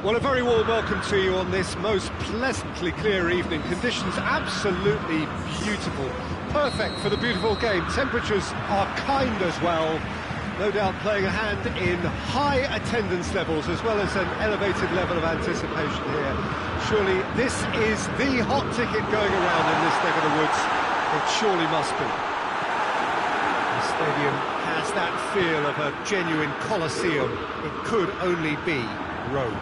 Well, a very warm welcome to you on this most pleasantly clear evening. Conditions absolutely beautiful. Perfect for the beautiful game. Temperatures are kind as well. No doubt playing a hand in high attendance levels as well as an elevated level of anticipation here. Surely this is the hot ticket going around in this neck of the woods. It surely must be. The stadium has that feel of a genuine Colosseum. It could only be Rome.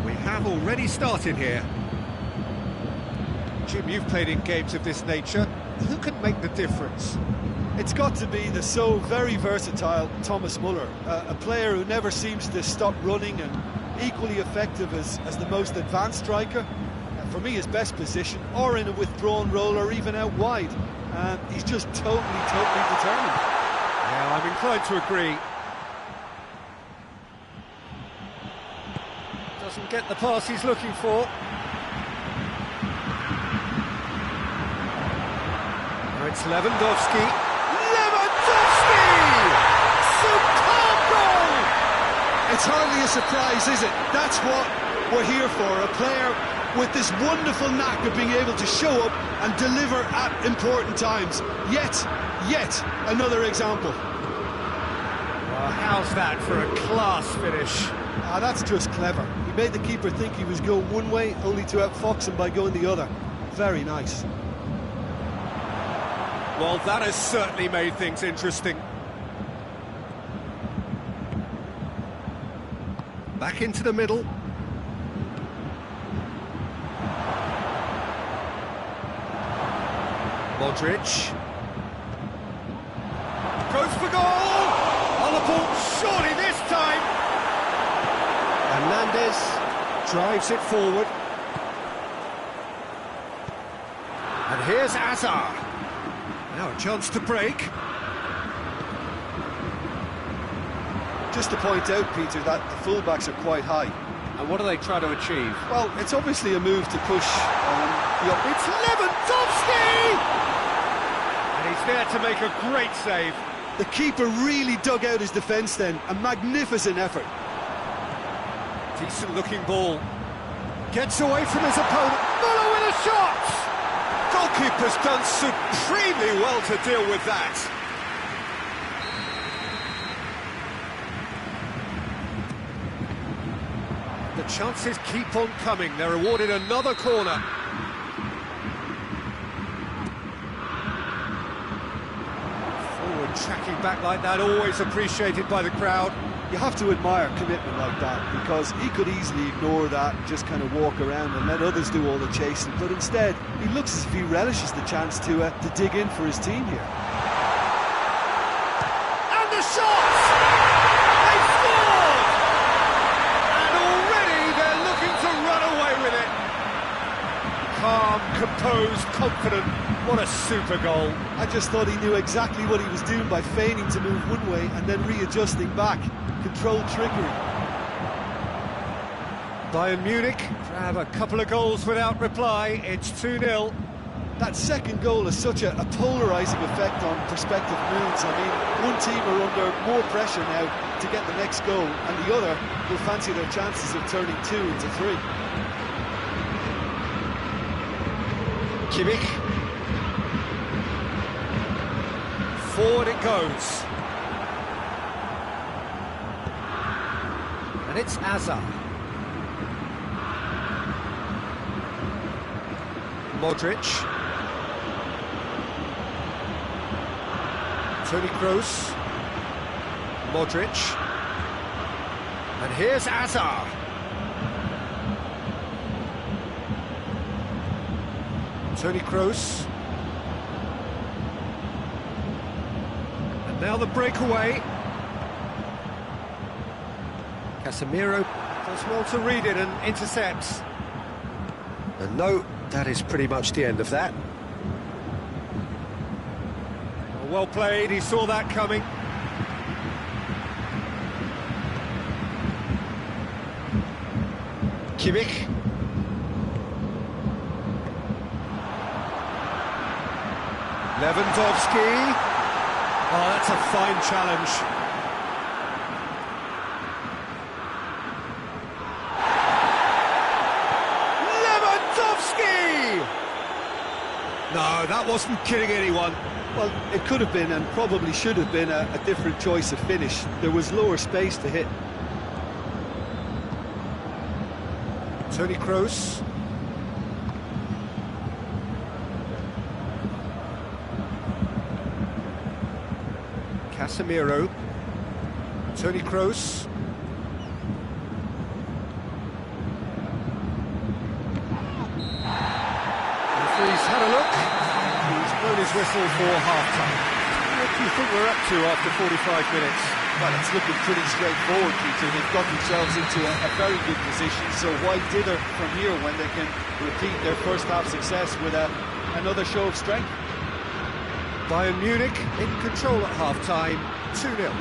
We have already started here. Jim, you've played in games of this nature. Who can make the difference? It's got to be the so very versatile Thomas Muller, a player who never seems to stop running and equally effective as the most advanced striker. For me, his best position, or in a withdrawn role, or even out wide. He's just totally determined. Yeah, I'm inclined to agree. Doesn't get the pass he's looking for. Now it's Lewandowski. Superb goal! It's hardly a surprise, is it? That's what we're here for, a player with this wonderful knack of being able to show up and deliver at important times. Yet another example. Well, how's that for a class finish? That's just clever. He made the keeper think he was going one way, only to outfox him by going the other. Very nice. Well, that has certainly made things interesting. Back into the middle. Modric. Goes for goal! Liverpool, surely this time! Hernandez drives it forward. And here's Hazard. Now a chance to break. Just to point out, Peter, that the fullbacks are quite high. And what do they try to achieve? Well, it's obviously a move to push It's Lewandowski! And he's there to make a great save. The keeper really dug out his defence then. A magnificent effort. Decent looking ball. Gets away from his opponent. Muller with a shot! Goalkeeper's done supremely well to deal with that. The chances keep on coming. They're awarded another corner. Forward tracking back like that, always appreciated by the crowd. You have to admire commitment like that, because he could easily ignore that and just kind of walk around and let others do all the chasing, but instead he looks as if he relishes the chance to dig in for his team here. And the shot! They scored! And already they're looking to run away with it. Calm, composed, confident. What a super goal. I just thought he knew exactly what he was doing by feigning to move one way and then readjusting back. Controlled trickery. Bayern Munich grab a couple of goals without reply. It's 2-0. That second goal has such a polarising effect on prospective moods. I mean, one team are under more pressure now to get the next goal, and the other will fancy their chances of turning 2 into 3. Kimmich. Forward it goes. And it's Hazard. Modric. Toni Kroos. Modric. And here's Hazard. Toni Kroos. And now the breakaway. Casemiro does well to read it and intercepts. And no, that is pretty much the end of that. Well played, he saw that coming. Kimmich. Lewandowski. Oh, that's a fine challenge. No, that wasn't kidding anyone. Well, it could have been and probably should have been a different choice of finish. There was lower space to hit. Toni Kroos. Casemiro. Toni Kroos. Referee's had a look. He's blown his whistle for half-time. What do you think we're up to after 45 minutes? Well, it's looking pretty straightforward, Peter. They've got themselves into a very good position, so why dither from here when they can repeat their first half success with another show of strength? Bayern Munich in control at half-time, 2-0.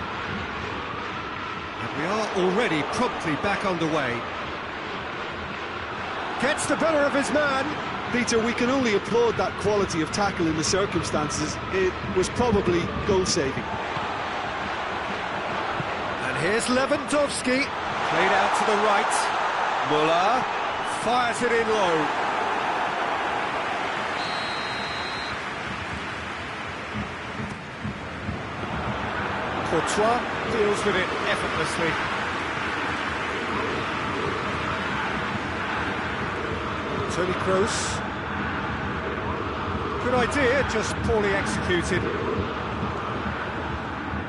And we are already promptly back underway. Gets the better of his man. Peter, we can only applaud that quality of tackle in the circumstances. It was probably goal-saving. And here's Lewandowski, played out to the right. Müller fires it in low. Courtois deals with it effortlessly. Toni Kroos. Good idea, just poorly executed.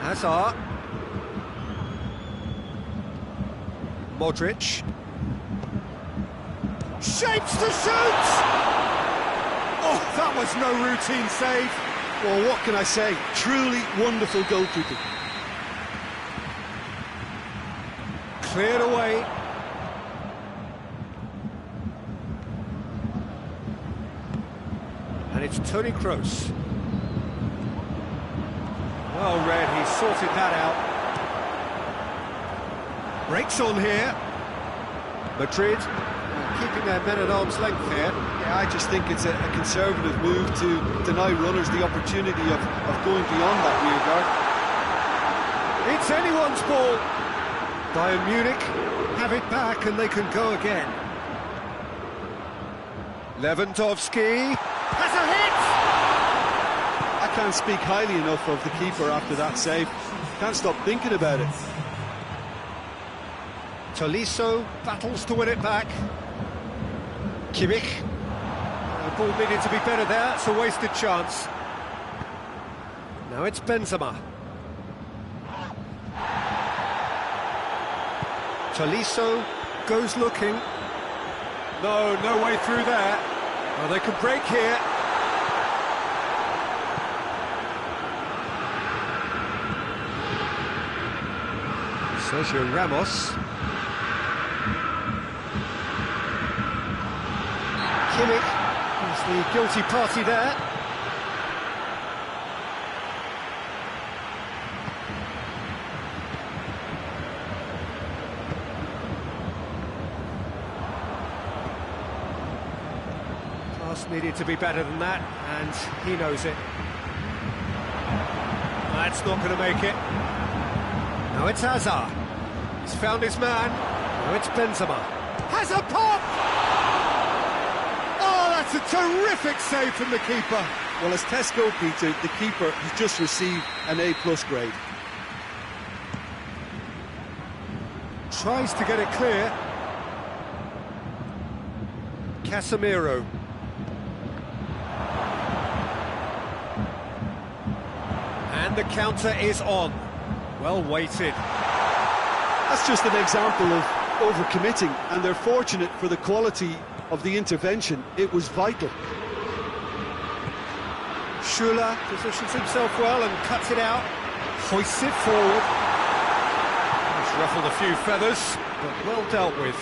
Hazard. Modric. Shapes to shoot! Oh, that was no routine save. Well, what can I say? Truly wonderful goalkeeping. Cleared away. And it's Toni Kroos. Well read, he sorted that out. Breaks on here. Madrid keeping their men at arm's length here. Yeah, I just think it's a conservative move to deny runners the opportunity of going beyond that rear guard. It's anyone's ball. Bayern Munich have it back and they can go again. Lewandowski has a hit! I can't speak highly enough of the keeper after that save. Can't stop thinking about it. Tolisso battles to win it back. Kimmich. The ball needed to be better there, it's a wasted chance. Now it's Benzema. Tolisso goes looking. No way through there. Well, they could break here. Sergio Ramos. Kimmich is the guilty party there. Pass needed to be better than that, and he knows it. That's not going to make it. Now it's Hazard. He's found his man. Now it's Benzema. Has a pop! That's a terrific save from the keeper. Well, as tests go, Peter, the keeper has just received an A+ grade. Tries to get it clear. Casemiro. And the counter is on. Well weighted. That's just an example of overcommitting, and they're fortunate for the quality of the intervention. It was vital. Schuller positions himself well and cuts it out. Hoists it forward. It's ruffled a few feathers, but well dealt with.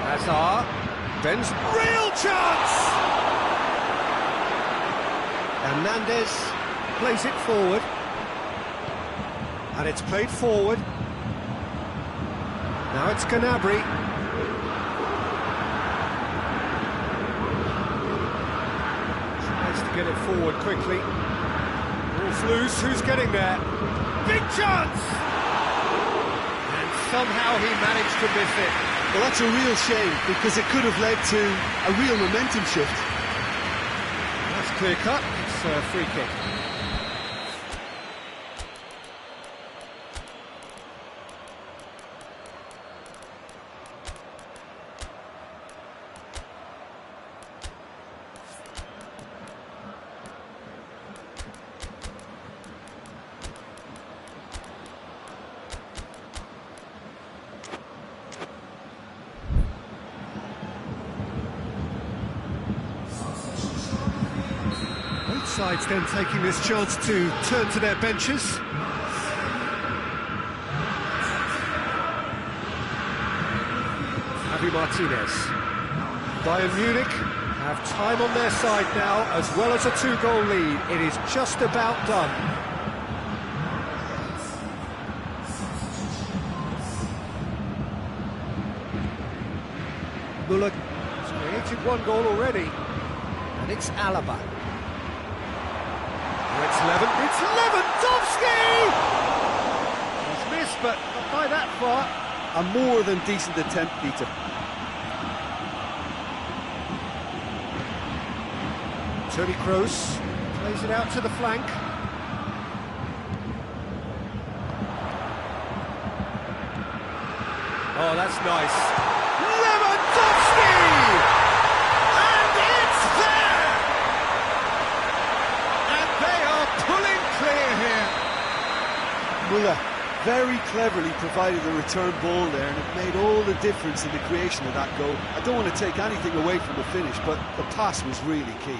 Hazard. Ben's real chance! Hernandez plays it forward, and it's played forward. Now it's Gnabry. Tries to get it forward quickly. Ball's loose, who's getting there? big chance! And somehow he managed to miss it. Well, that's a real shame, because it could have led to a real momentum shift. That's clear cut. It's a free kick. Both sides then taking this chance to turn to their benches. Javi Martinez. Bayern Munich have time on their side now, as well as a two-goal lead. It is just about done. Muller has created one goal already, and it's Alaba. It's Lewandowski! He's missed, but not by that far. A more than decent attempt, Peter. Toni Kroos plays it out to the flank. Oh, that's nice. Lewandowski! And it's there! And they are pulling clear here. Muller very cleverly provided the return ball there, and it made all the difference in the creation of that goal. I don't want to take anything away from the finish, but the pass was really key.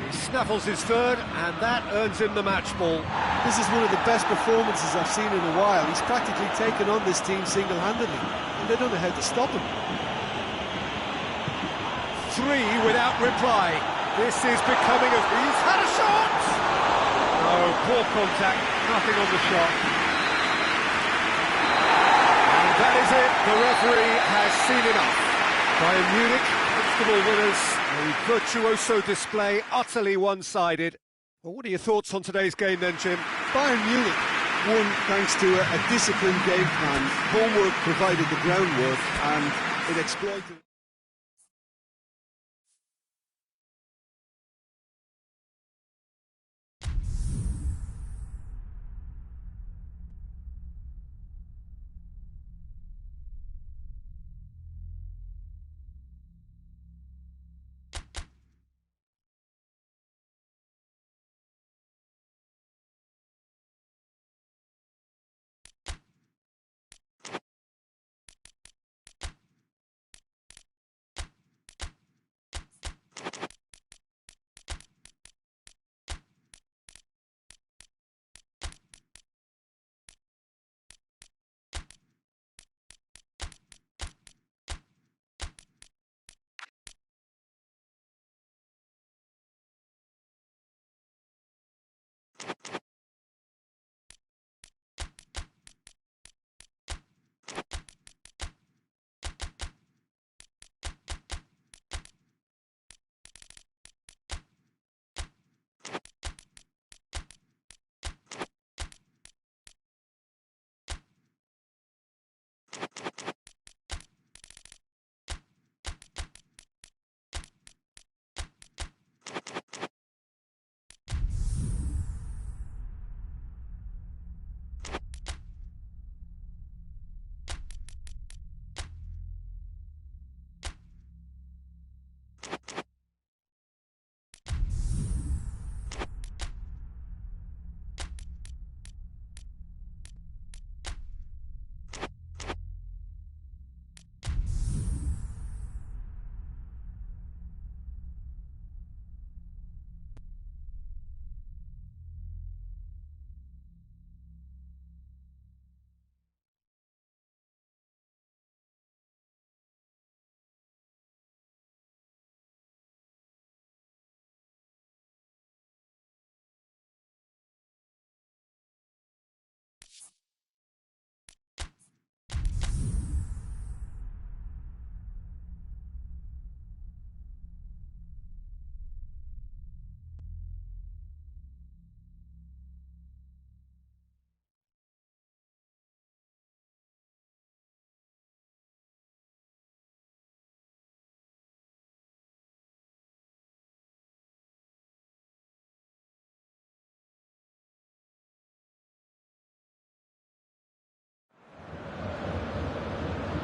He snaffles his third, and that earns him the match ball. This is one of the best performances I've seen in a while. He's practically taken on this team single-handedly, and they don't know how to stop him. 3 without reply. This is becoming a... He's had a shot! Oh, poor contact, nothing on the shot. And that is it, the referee has seen enough. Bayern Munich, comfortable winners, a virtuoso display, utterly one-sided. Well, what are your thoughts on today's game then, Jim? Bayern Munich won thanks to a disciplined game plan. Homework provided the groundwork, and it exploited...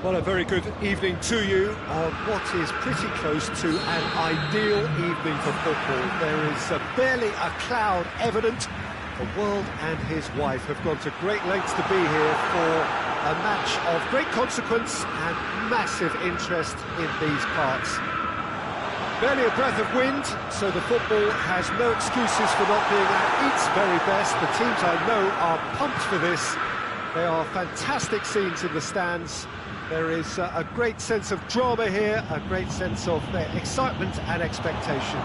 Well, a very good evening to you on what is pretty close to an ideal evening for football. There is barely a cloud evident. The world and his wife have gone to great lengths to be here for a match of great consequence and massive interest in these parts. Barely a breath of wind, so the football has no excuses for not being at its very best. The teams I know are pumped for this. They are fantastic scenes in the stands. There is a great sense of drama here, a great sense of excitement and expectation.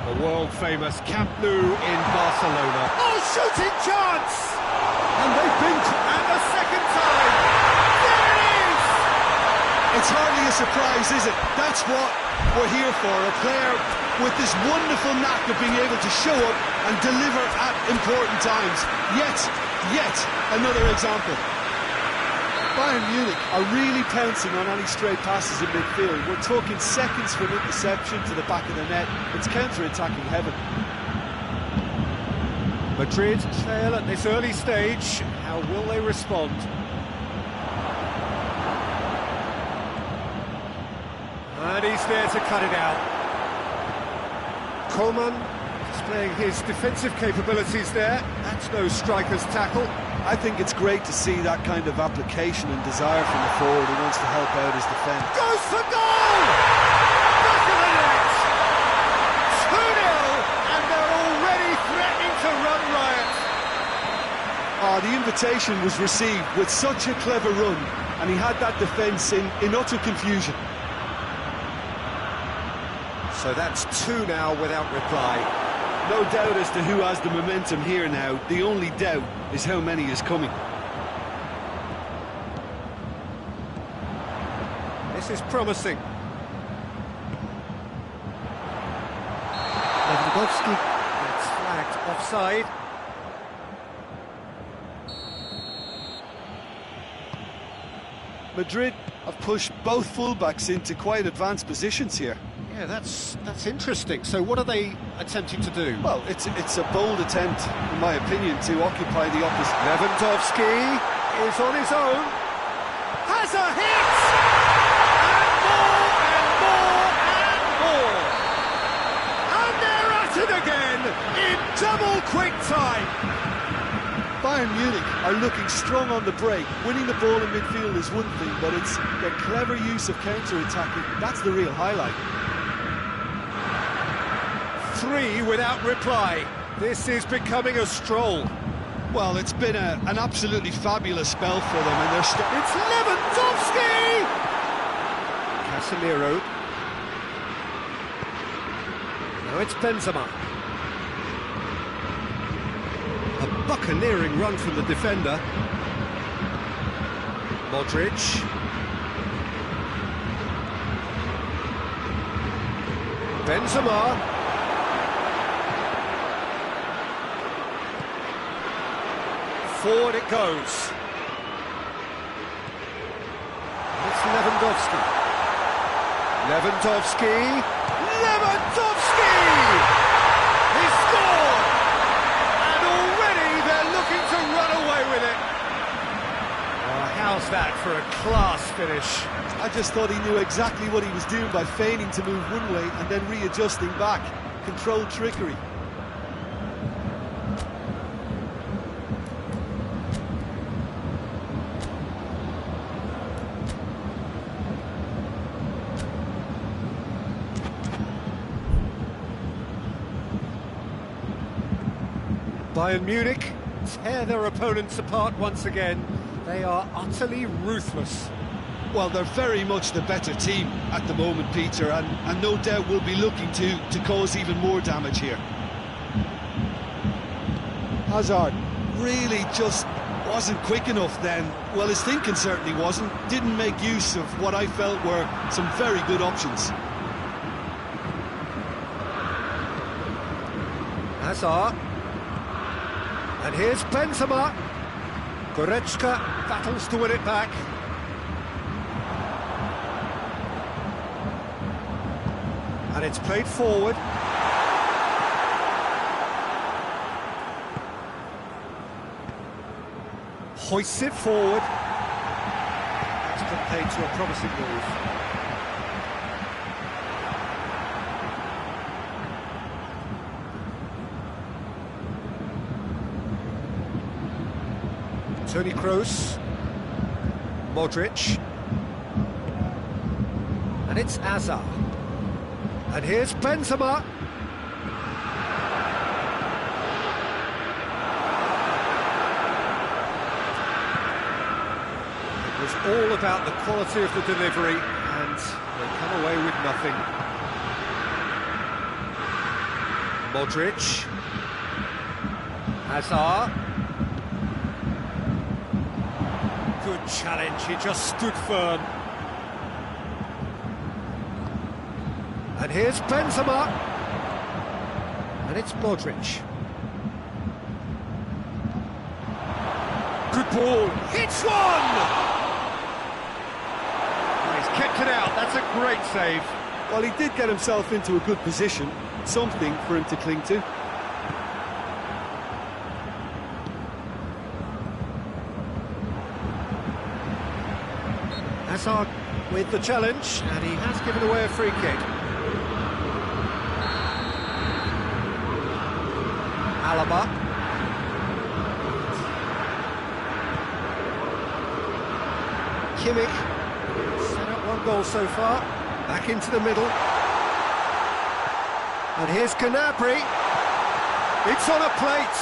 The world-famous Camp Nou in Barcelona. Oh, shooting chance! And they think, and a second time! There it is! It's hardly a surprise, is it? That's what we're here for, a player with this wonderful knack of being able to show up and deliver at important times. Yet another example. Bayern Munich are really pouncing on any stray passes in midfield. We're talking seconds from interception to the back of the net. It's counter-attacking heaven. Madrid trail at this early stage. How will they respond? And he's there to cut it out. Coman displaying his defensive capabilities there. That's no striker's tackle. I think it's great to see that kind of application and desire from the forward who wants to help out his defence. Goes for goal! Back of the net! 2-0, and they're already threatening to run riot. The invitation was received with such a clever run, and he had that defence in utter confusion. So that's 2 now without reply. No doubt as to who has the momentum here now. The only doubt is how many is coming. This is promising. Lewandowski gets flagged offside. Madrid have pushed both fullbacks into quite advanced positions here. Yeah, that's interesting. So what are they attempting to do? Well, it's a bold attempt, in my opinion, to occupy the opposite. Lewandowski is on his own. Has a hit! And more, and more, and more! And they're at it again, in double quick time! Bayern Munich are looking strong on the break. Winning the ball in midfield is one thing, but it's their clever use of counter-attacking. That's the real highlight. 3 without reply. This is becoming a stroll. Well, it's been an absolutely fabulous spell for them, and it's Lewandowski! Casemiro. Now it's Benzema. A buccaneering run from the defender. Modric. Benzema. Forward it goes. It's Lewandowski. Lewandowski! He scored! And already they're looking to run away with it. Oh, how's that for a class finish? I just thought he knew exactly what he was doing by feigning to move one way and then readjusting back. Controlled trickery. Bayern Munich tear their opponents apart once again. They are utterly ruthless. Well, they're very much the better team at the moment, Peter, and no doubt will be looking to cause even more damage here. Hazard really just wasn't quick enough then. Well, his thinking certainly wasn't. Didn't make use of what I felt were some very good options. Hazard. And here's Benzema. Goretzka battles to win it back. And it's played forward. Hoists it forward. That's put paid to a promising move. Toni Kroos, Modric, and it's Hazard. And here's Benzema. It was all about the quality of the delivery, and they come away with nothing. Modric, Hazard. Good challenge, he just stood firm. And here's Benzema. And it's Modric. Good ball, hits one! He's kept it out, that's a great save. Well, he did get himself into a good position, something for him to cling to. Hazard with the challenge, and he has given away a free kick. Alaba. Kimmich. Set up one goal so far. Back into the middle. And here's Gnabry. It's on a plate.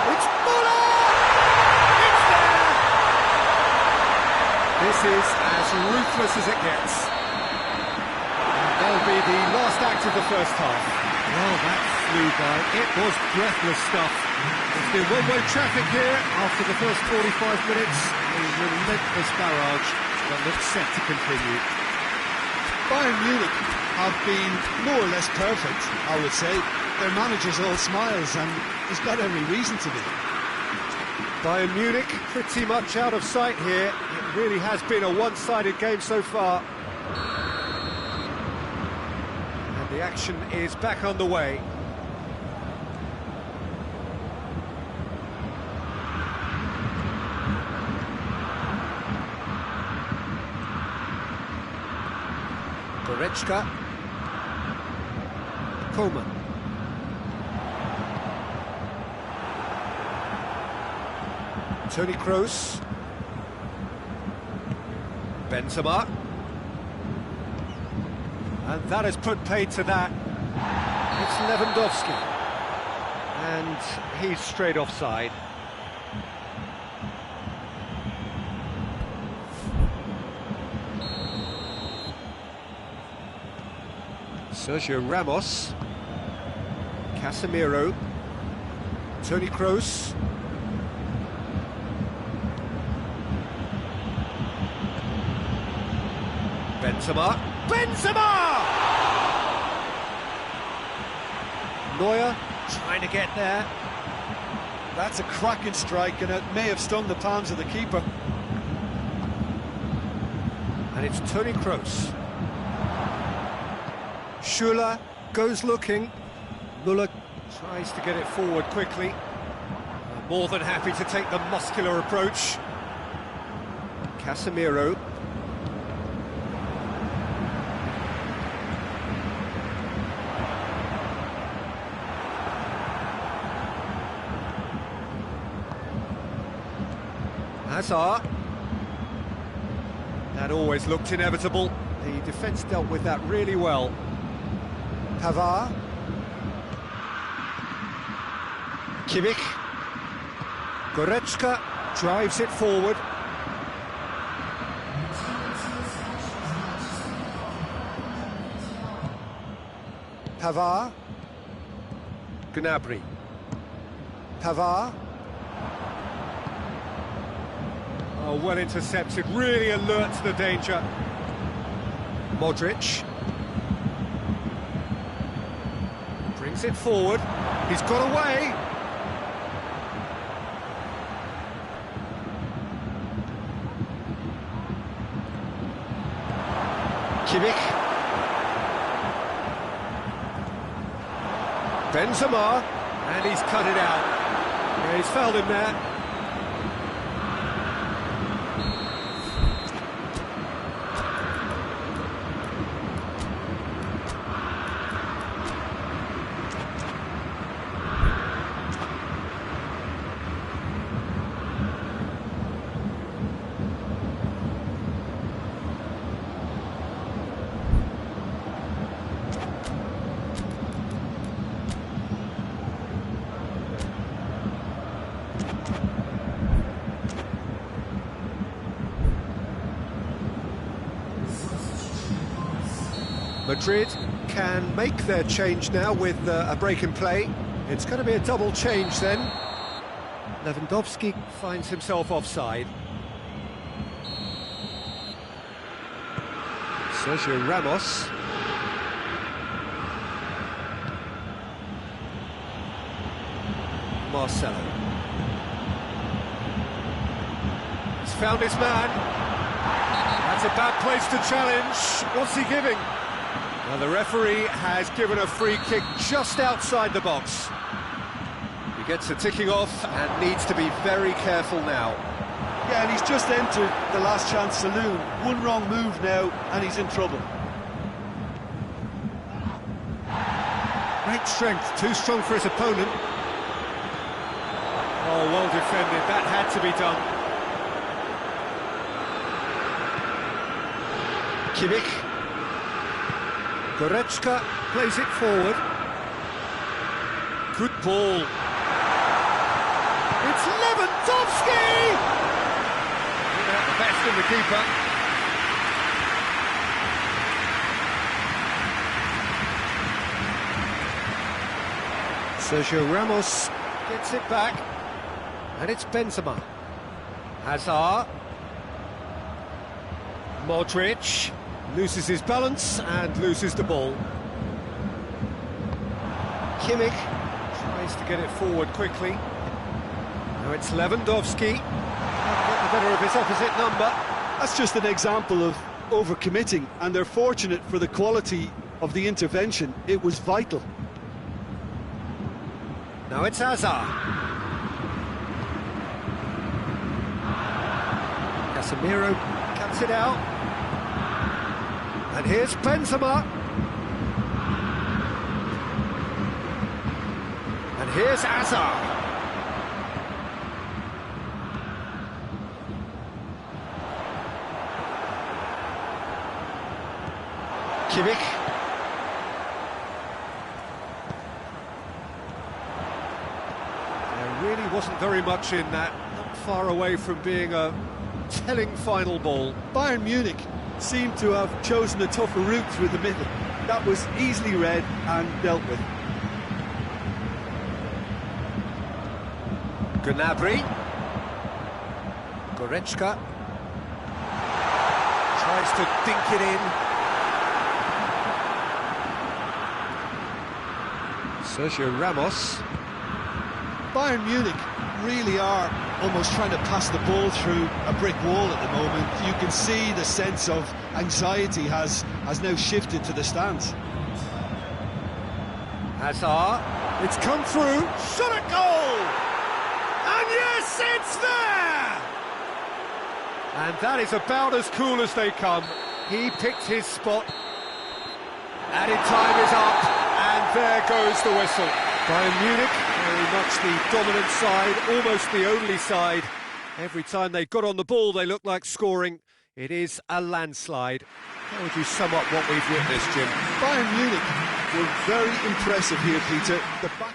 It's Muller! It's there! This is as ruthless as it gets. And that'll be the last act of the first half. Well, that flew by. It was breathless stuff. There's been one-way traffic here after the first 45 minutes. A relentless barrage that looks set to continue. Bayern Munich have been more or less perfect, I would say. Their manager's all smiles, and he's got every reason to be. Bayern Munich pretty much out of sight here. It really has been a one-sided game so far. And the action is back underway. Goretzka. Coman. Toni Kroos. Benzema. And that has put paid to that. It's Lewandowski. And he's straight offside. Sergio Ramos. Casemiro. Toni Kroos. Benzema. Benzema! Neuer trying to get there. That's a cracking strike, and it may have stung the palms of the keeper. And it's Toni Kroos. Schürrle goes looking. Muller tries to get it forward quickly. More than happy to take the muscular approach. Casemiro. Hazard. That always looked inevitable. The defence dealt with that really well. Pavard. Kimmich. Goretzka drives it forward. Pavard. Gnabry. Pavard. Oh, well intercepted, really alert to the danger. Modric. Brings it forward. He's got away. Kimmich. Benzema. And he's cut it out. Yeah, he's fouled him there. Madrid can make their change now with a break in play. It's going to be a double change then. Lewandowski finds himself offside. Sergio Ramos. Marcelo. He's found his man. That's a bad place to challenge. What's he giving? Well, the referee has given a free kick just outside the box. He gets a ticking off and needs to be very careful now. Yeah, and he's just entered the last chance saloon. One wrong move now, and he's in trouble. Great strength, too strong for his opponent. Oh, well defended, that had to be done. Kimmich. Goretzka plays it forward. Good ball. It's Lewandowski! Not the best in the keeper. Sergio Ramos gets it back. And it's Benzema. Hazard. Modric loses his balance and loses the ball. Kimmich tries to get it forward quickly. Now it's Lewandowski. Can't get the better of his opposite number. That's just an example of overcommitting, and they're fortunate for the quality of the intervention. It was vital. Now it's Hazard. Casemiro cuts it out. And here's Benzema. And here's Hazard. Kimmich. There really wasn't very much in that, not far away from being a telling final ball. Bayern Munich seemed to have chosen a tougher route through the middle. That was easily read and dealt with. Gnabry. Goretzka. Tries to dink it in. Sergio Ramos. Bayern Munich really are almost trying to pass the ball through a brick wall at the moment. You can see the sense of anxiety has now shifted to the stands. Hazard, it's come through, shot at goal! And yes, it's there! And that is about as cool as they come. He picked his spot. Added time is up, and there goes the whistle. Bayern Munich, very much the dominant side, almost the only side. Every time they got on the ball, they looked like scoring. It is a landslide. How would you sum up what we've witnessed, Jim? Bayern Munich were very impressive here, Peter. The back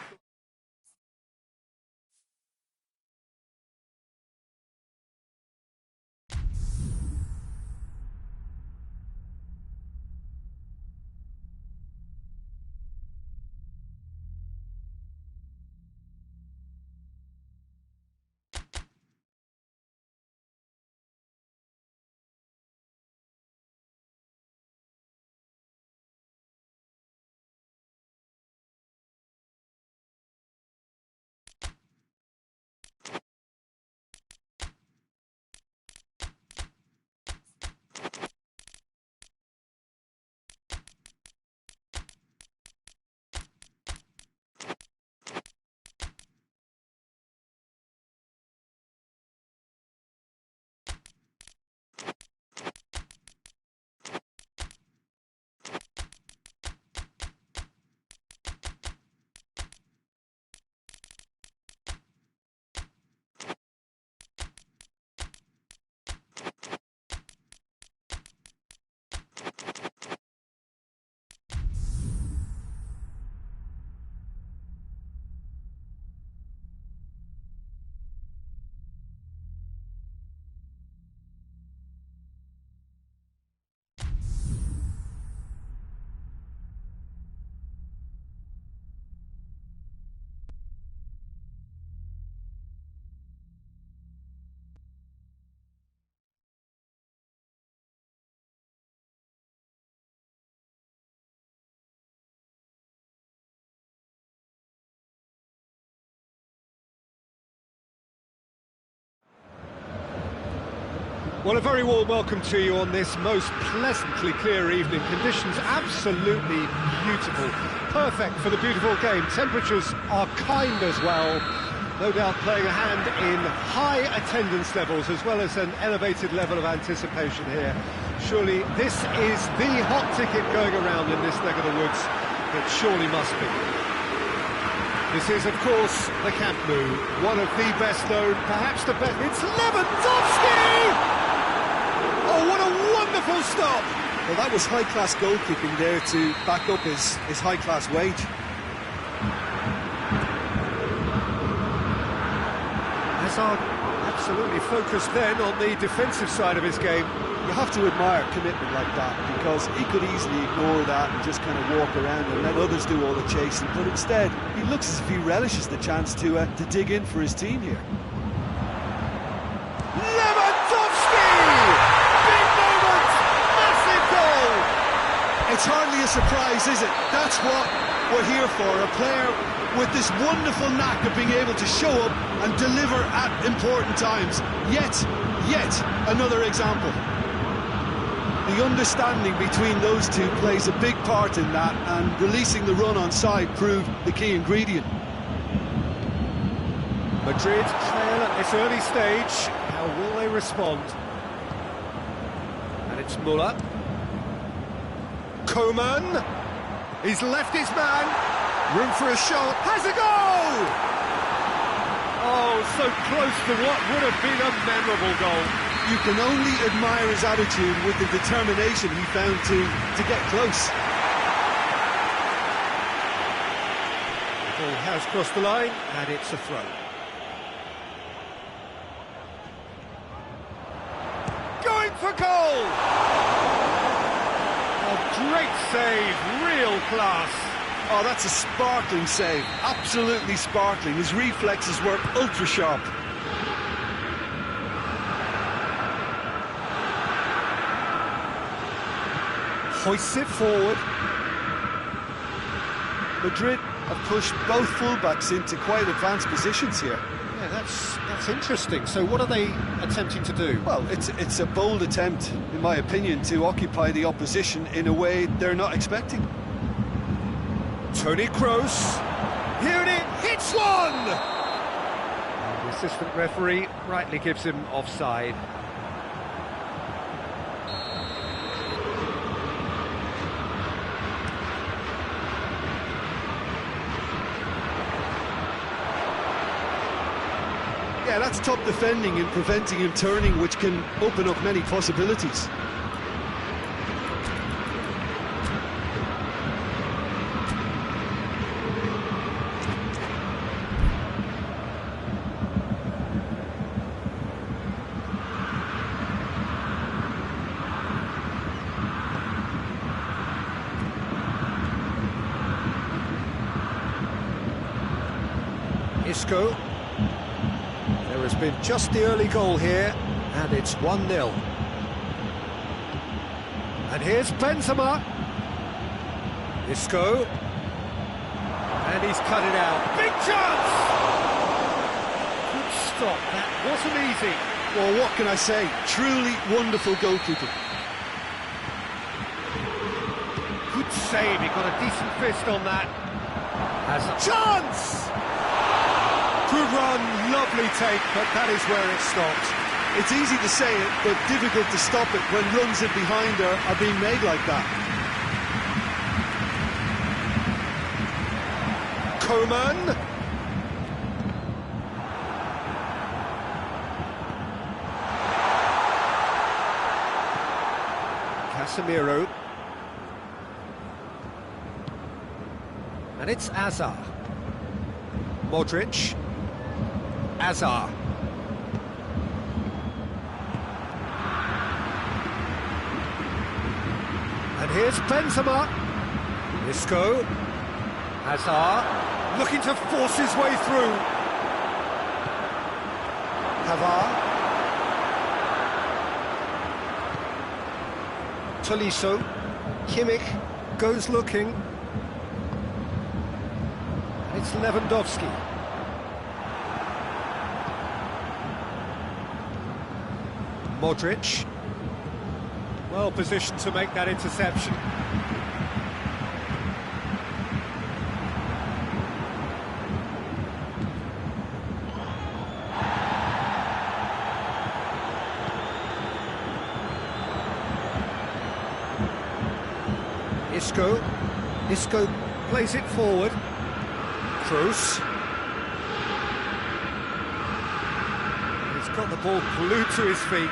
Well, a very warm welcome to you on this most pleasantly clear evening. Conditions absolutely beautiful. Perfect for the beautiful game. Temperatures are kind as well. No doubt playing a hand in high attendance levels as well as an elevated level of anticipation here. Surely this is the hot ticket going around in this neck of the woods. It surely must be. This is, of course, the Camp Nou, one of the best known, perhaps the best. It's Lewandowski! Oh, what a wonderful stop! Well, that was high-class goalkeeping there to back up his high-class wage. Hazard absolutely focused then on the defensive side of his game. You have to admire commitment like that, because he could easily ignore that and just kind of walk around and let others do all the chasing, but instead he looks as if he relishes the chance to dig in for his team here. Lewandowski! Big moment! Massive goal! It's hardly a surprise, is it? That's what we're here for, a player with this wonderful knack of being able to show up and deliver at important times. Yet another example. The understanding between those two plays a big part in that, and releasing the run on side proved the key ingredient. Madrid trail at this early stage. How will they respond? And it's Müller. Koeman. He's left his man. Room for a shot. Has a goal! Oh, so close to what would have been a memorable goal. You can only admire his attitude with the determination he found to get close. Ball has crossed the line, and it's a throw. Going for goal! A great save, real class. Oh, that's a sparkling save, absolutely sparkling. His reflexes were ultra sharp. Hoists it forward. Madrid have pushed both fullbacks into quite advanced positions here. Yeah, that's interesting. So what are they attempting to do? Well, it's a bold attempt, in my opinion, to occupy the opposition in a way they're not expecting. Toni Kroos. Here it is. Hits one! The assistant referee rightly gives him offside. Yeah, that's top defending and preventing him turning, which can open up many possibilities. Isco. There has been just the early goal here, and it's 1-0. And here's Benzema. Isco. And he's cut it out. Big chance! Good stop, that wasn't easy. Well, what can I say? Truly wonderful goalkeeping. Good save, he got a decent fist on that. Has a chance! Good run, lovely take, but that is where it stopped. It's easy to say it, but difficult to stop it when runs in behind are being made like that. Koeman. Casemiro. And it's Hazard. Modric. Hazard. And here's Benzema. Isco. Hazard. Looking to force his way through. Hazard. Tolisso. Kimmich goes looking. It's Lewandowski. Modric. Well positioned to make that interception. Isco plays it forward. Kroos. He's got the ball glued to his feet.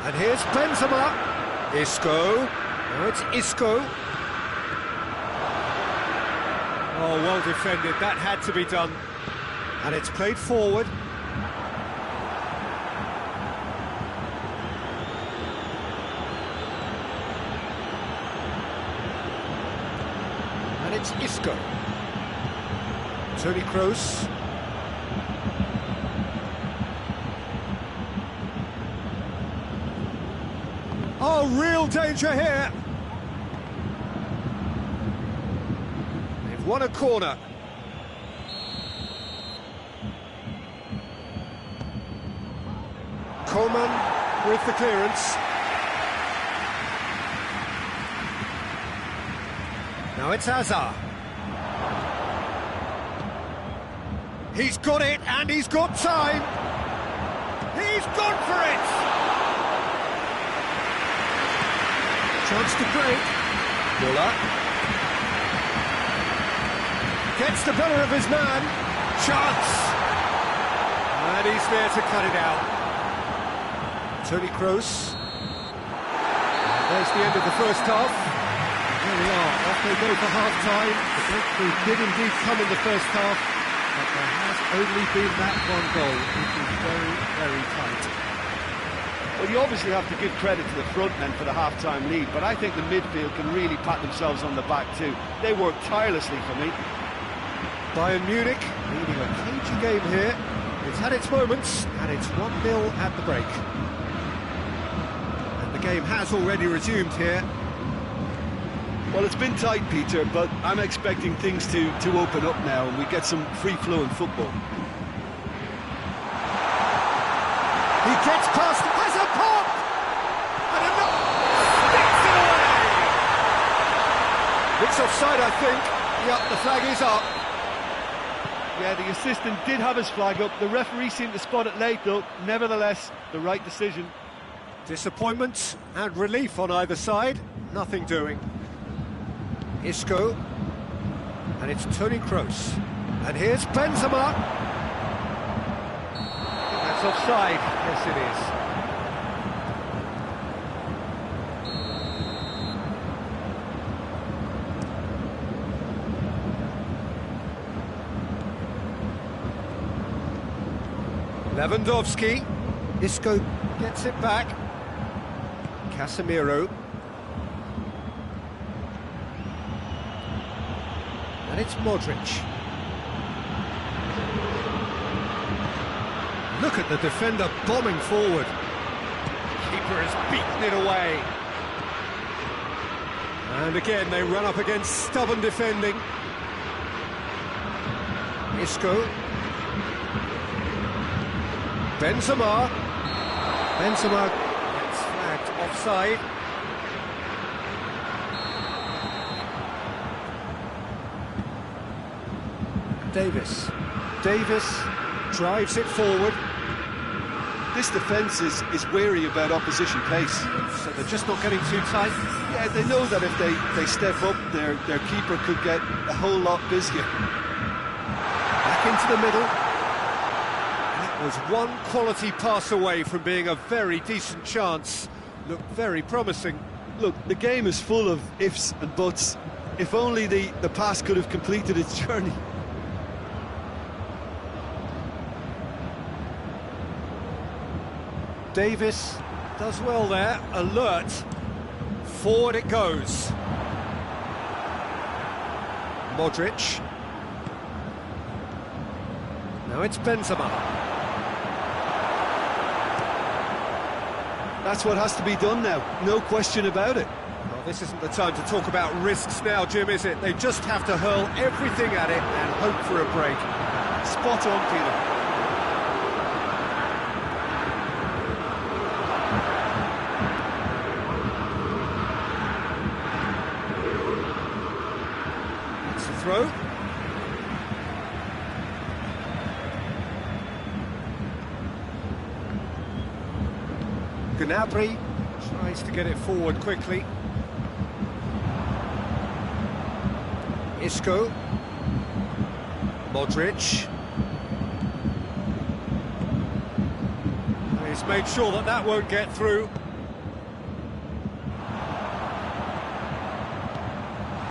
And here's Benzema. Isco. Now it's Isco. Oh, well defended. That had to be done. And it's played forward. And it's Isco. Toni Kroos. Oh, real danger here. They've won a corner. Coman with the clearance. Now it's Hazard. He's got it, and he's got time. He's gone for it. Chance to break. Muller. Gets the better of his man. Chance. And he's there to cut it out. Toni Kroos. There's the end of the first half. There we are. Off they go for half-time. The breakthrough did indeed come in the first half. But there has only been that one goal, which is very, very tight. Well, you obviously have to give credit to the front men for the half-time lead, but I think the midfield can really pat themselves on the back too. They work tirelessly for me. Bayern Munich leading a cagey game here. It's had its moments, and it's 1-0 at the break. And the game has already resumed here. Well, it's been tight, Peter, but I'm expecting things to open up now and we get some free-flowing football. He gets past, has a pop! And another sticks it away! It's offside, I think. Yep, the flag is up. Yeah, the assistant did have his flag up. The referee seemed to spot it late, though. Nevertheless, the right decision. Disappointment and relief on either side. Nothing doing. Isco, and it's Toni Kroos, and here's Benzema. That's offside. Yes, it is. Lewandowski. Isco gets it back. Casemiro. And it's Modric. Look at the defender bombing forward. Keeper has beaten it away. And again, they run up against stubborn defending. Isco. Benzema. Benzema gets flagged offside. Davis drives it forward. This defence is wary about opposition pace. So they're just not getting too tight. Yeah, they know that if they step up, their keeper could get a whole lot busier. Back into the middle. That was one quality pass away from being a very decent chance. Looked very promising. Look, the game is full of ifs and buts. If only the pass could have completed its journey. Davis does well there, alert, forward it goes. Modric. Now it's Benzema. That's what has to be done now, no question about it. Well, this isn't the time to talk about risks now, Jim, is it? They just have to hurl everything at it and hope for a break. Spot on, Peter. Gnabry tries to get it forward quickly. Isco. Modric. He's made sure that that won't get through.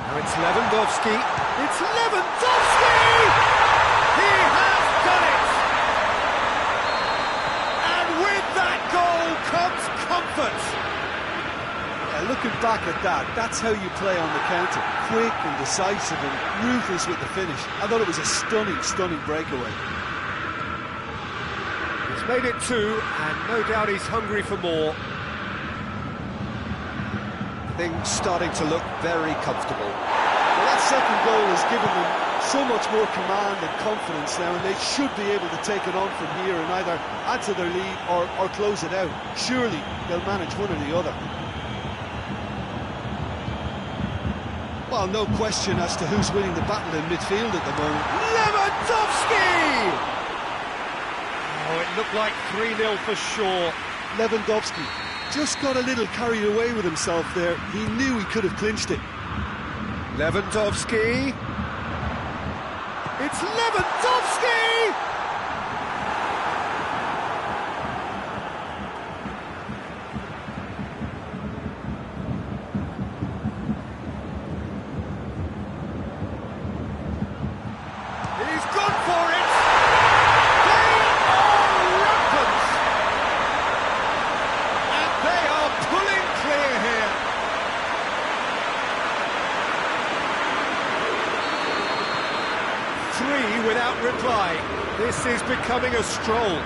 Now it's Lewandowski. It's Lewandowski! He has done it! And with that goal comes comfort. Yeah, looking back at that, that's how you play on the counter. Quick and decisive and ruthless with the finish. I thought it was a stunning, stunning breakaway. He's made it two, and no doubt he's hungry for more. Things starting to look very comfortable. Well, that second goal has given them so much more command and confidence now, and they should be able to take it on from here and either add to their lead or close it out. Surely they'll manage one or the other. Well, no question as to who's winning the battle in midfield at the moment. Lewandowski! Oh, it looked like 3-0 for sure. Lewandowski just got a little carried away with himself there. He knew he could have clinched it. Lewandowski. It's Lewandowski! He's gone for it! They are rampant! And they are pulling clear here. Three without reply. This is becoming a stroll.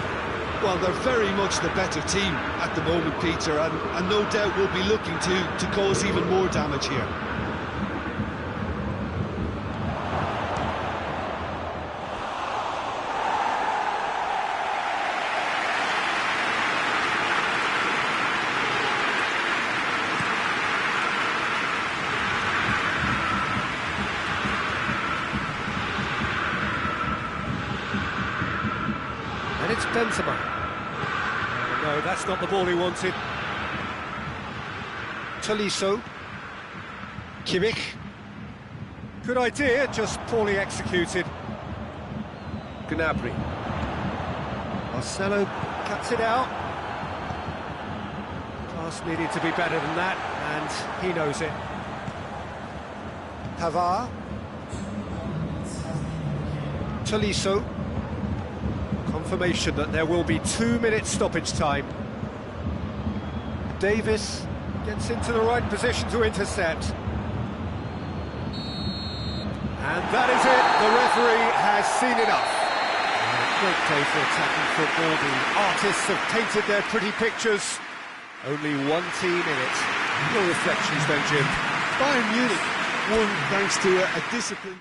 Well, they're very much the better team at the moment, Peter, and no doubt will be looking to cause even more damage here. And it's Benzema. Oh, no, that's not the ball he wanted. Tolisso. Kimmich. Good idea, just poorly executed. Gnabry. Marcelo cuts it out. Pass needed to be better than that, and he knows it. Pavard. Tolisso. Confirmation that there will be 2 minutes stoppage time. Davis gets into the right position to intercept. And that is it, the referee has seen enough. Great day for attacking football, the artists have painted their pretty pictures. Only one team in it. Your reflections then, Jim? Bayern Munich won thanks to a discipline.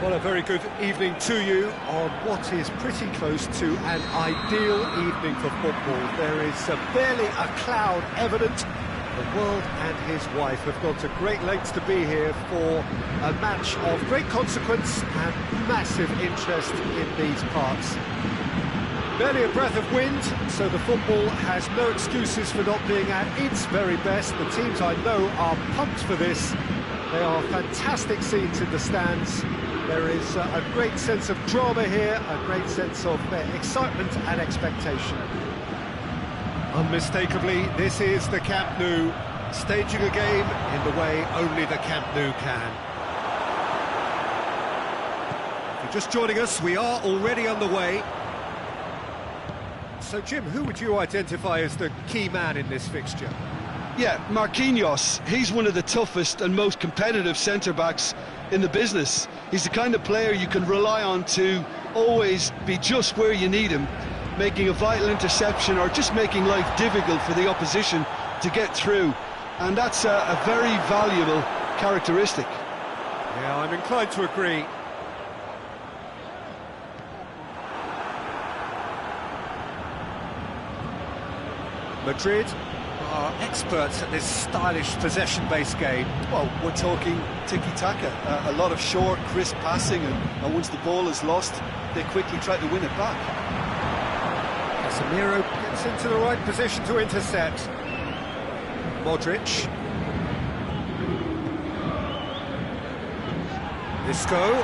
Well, a very good evening to you on what is pretty close to an ideal evening for football. There is barely a cloud evident. The world and his wife have gone to great lengths to be here for a match of great consequence and massive interest in these parts. Barely a breath of wind, so the football has no excuses for not being at its very best. The teams I know are pumped for this. They are fantastic scenes in the stands. There is a great sense of drama here, a great sense of excitement and expectation. Unmistakably, this is the Camp Nou, staging a game in the way only the Camp Nou can. If you're just joining us, we are already underway. So, Jim, who would you identify as the key man in this fixture? Yeah, Marquinhos. He's one of the toughest and most competitive centre-backs in the business. He's the kind of player you can rely on to always be just where you need him, making a vital interception or just making life difficult for the opposition to get through. And that's a very valuable characteristic. Yeah, I'm inclined to agree. Madrid are experts at this stylish possession-based game. Well, we're talking tiki-taka, a lot of short, crisp passing, and once the ball is lost, they quickly try to win it back. Casemiro gets into the right position to intercept. Modric. Isco.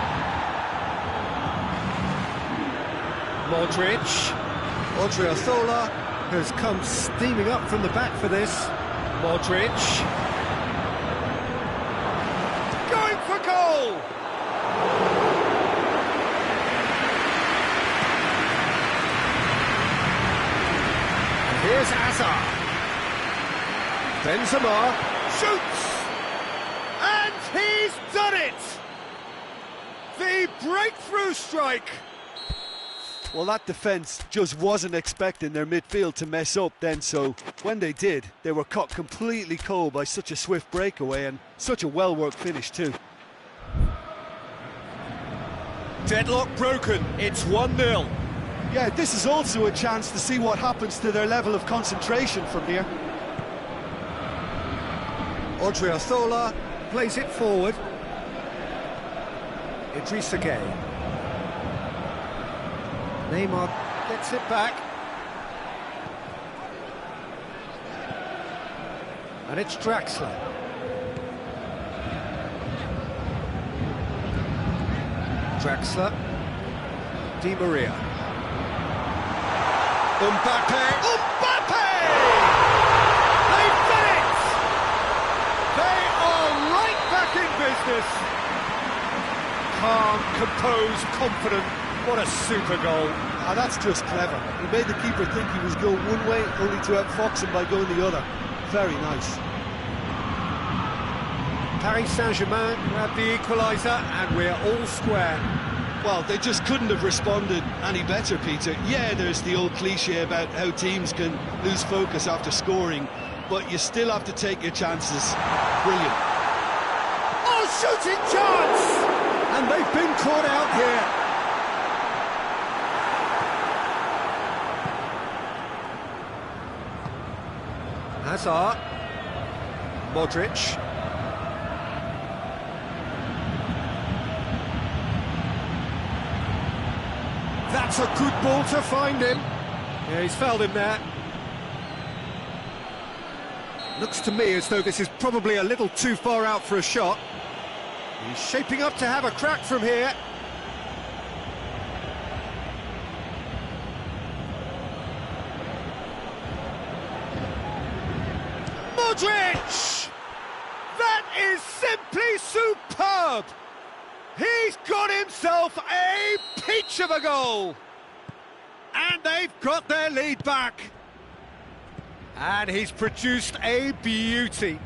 Modric. Odriozola has come steaming up from the back for this. Modric. Going for goal! And here's Hazard. Benzema shoots! And he's done it! The breakthrough strike! Well, that defence just wasn't expecting their midfield to mess up then, so when they did, they were caught completely cold by such a swift breakaway and such a well-worked finish too. Deadlock broken, it's 1-0. Yeah, this is also a chance to see what happens to their level of concentration from here. Odriozola plays it forward. Idrissa Gueye. Neymar gets it back. And it's Draxler. Draxler. Di Maria. Mbappe! Mbappe! They've done it! They are right back in business. Calm, composed, confident. What a super goal. Ah, that's just clever. He made the keeper think he was going one way, only to outfox him by going the other. Very nice. Paris Saint-Germain grabbed the equaliser and we're all square. Well, they just couldn't have responded any better, Peter. Yeah, there's the old cliche about how teams can lose focus after scoring, but you still have to take your chances. Brilliant. Oh, shooting chance! And they've been caught out here. Hazard. Modric. That's a good ball to find him. Yeah, he's fouled him there. Looks to me as though this is probably a little too far out for a shot. He's shaping up to have a crack from here. Modric! That is simply superb! He's got himself a peach of a goal! And they've got their lead back. And he's produced a beauty.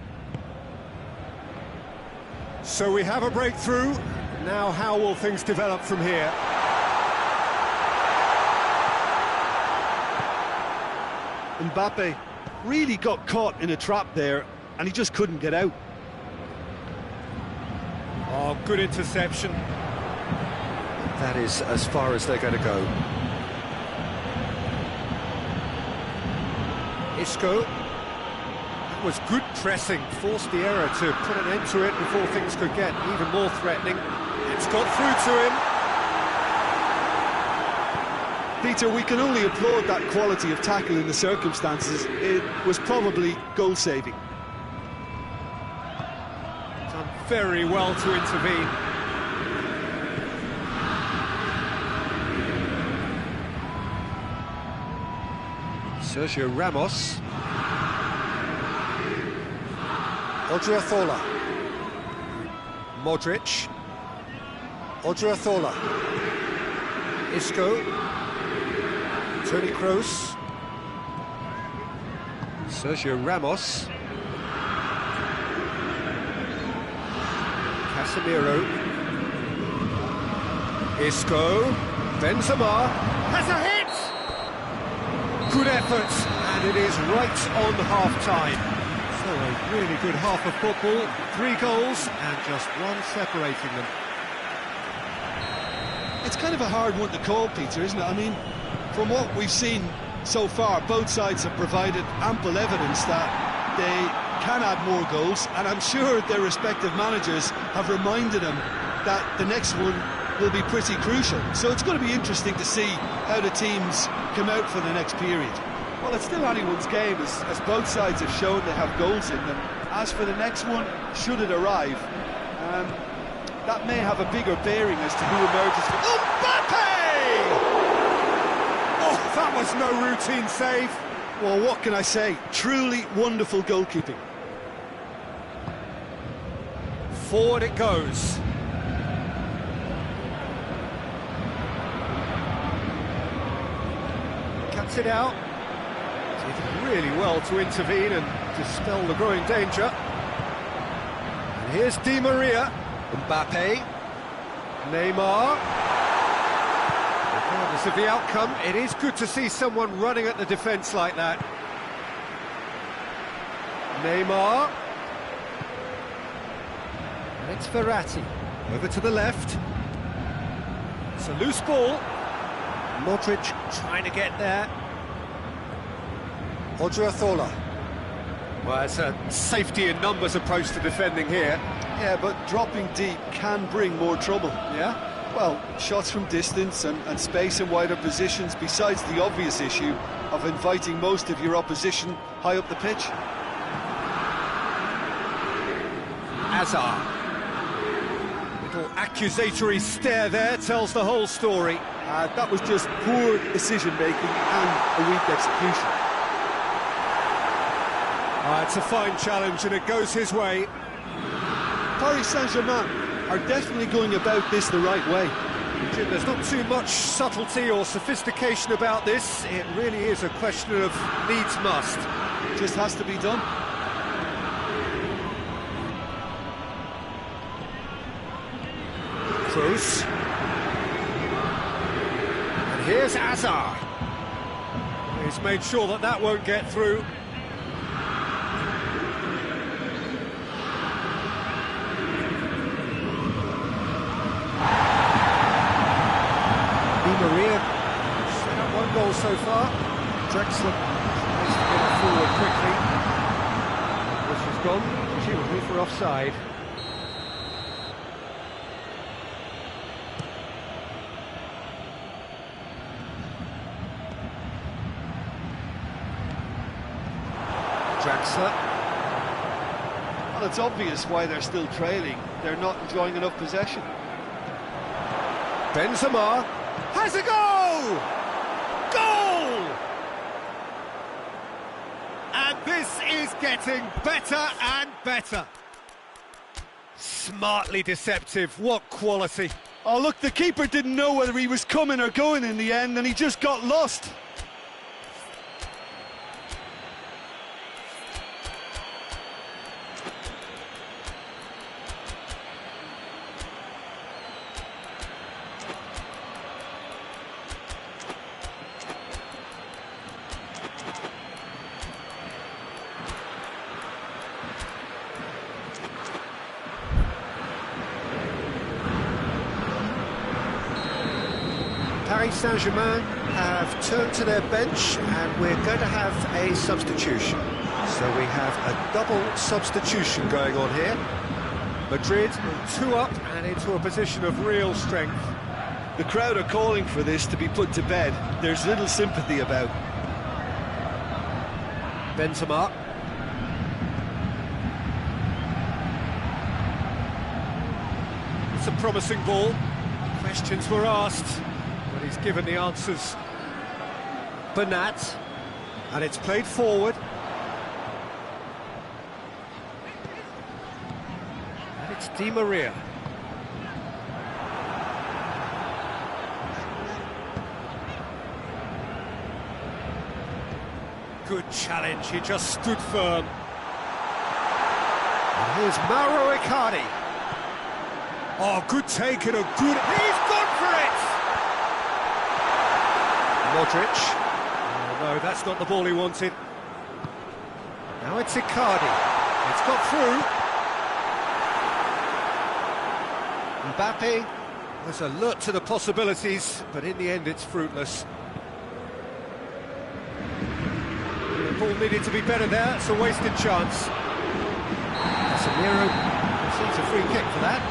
So we have a breakthrough. Now how will things develop from here? Mbappe really got caught in a trap there, and he just couldn't get out. Oh, good interception. That is as far as they're going to go. Isco. That was good pressing, forced the error to put an end to it before things could get even more threatening. It's got through to him. Peter, we can only applaud that quality of tackle in the circumstances. It was probably goal-saving. Done very well to intervene. Sergio Ramos. Odriozola. Modric. Odriozola. Isco. Toni Kroos. Sergio Ramos. Casemiro. Isco. Benzema. Has a hit! Good effort, and it is right on half-time. So a really good half of football, 3 goals, and just one separating them. It's kind of a hard one to call, Peter, isn't it? I mean, from what we've seen so far, both sides have provided ample evidence that they can add more goals, and I'm sure their respective managers have reminded them that the next one will be pretty crucial. So it's going to be interesting to see how the teams come out for the next period. Well, it's still anyone's game, as both sides have shown they have goals in them. As for the next one, should it arrive, that may have a bigger bearing as to who emerges from... Mbappe! Oh, that was no routine save. Well, what can I say? Truly wonderful goalkeeping. Forward it goes. Cuts it out. Did really well to intervene and dispel the growing danger. And here's Di Maria. Mbappe. Neymar. Regardless of the outcome, it is good to see someone running at the defence like that. Neymar. And it's Verratti. Over to the left. It's a loose ball. Modric trying to get there. Odriozola. Well, it's a safety in numbers approach to defending here. Yeah, but dropping deep can bring more trouble. Yeah? Well, shots from distance and space in wider positions, besides the obvious issue of inviting most of your opposition high up the pitch. Hazard. Little accusatory stare there tells the whole story. That was just poor decision-making and a weak execution. It's a fine challenge and it goes his way. Paris Saint-Germain are definitely going about this the right way. Jim, there's not too much subtlety or sophistication about this. It really is a question of needs must. It just has to be done. Kroos. And here's Hazard. He's made sure that that won't get through. Di Maria set up 1 goal so far. Drexler tries to get it forward quickly. This has gone presumably for offside. Drexler. Well, it's obvious why they're still trailing. They're not enjoying enough possession. Benzema has a goal! Goal! And this is getting better and better. Smartly deceptive, what quality. Oh, look, the keeper didn't know whether he was coming or going in the end, and he just got lost. Paris Saint-Germain have turned to their bench and we're going to have a substitution. So we have a double substitution going on here. Madrid 2 up and into a position of real strength. The crowd are calling for this to be put to bed. There's little sympathy about. Benzema. It's a promising ball. Questions were asked, but he's given the answers. Bernat, and it's played forward. And it's Di Maria. Good challenge, he just stood firm. And here's Mauro Icardi. Oh, good take and a good... He's gone for it! Modric. Oh, no, that's not the ball he wanted. Now it's Icardi. It's got through. Mbappe was alert to the possibilities, but in the end it's fruitless. The ball needed to be better there, it's a wasted chance. Casemiro receives a free kick for that.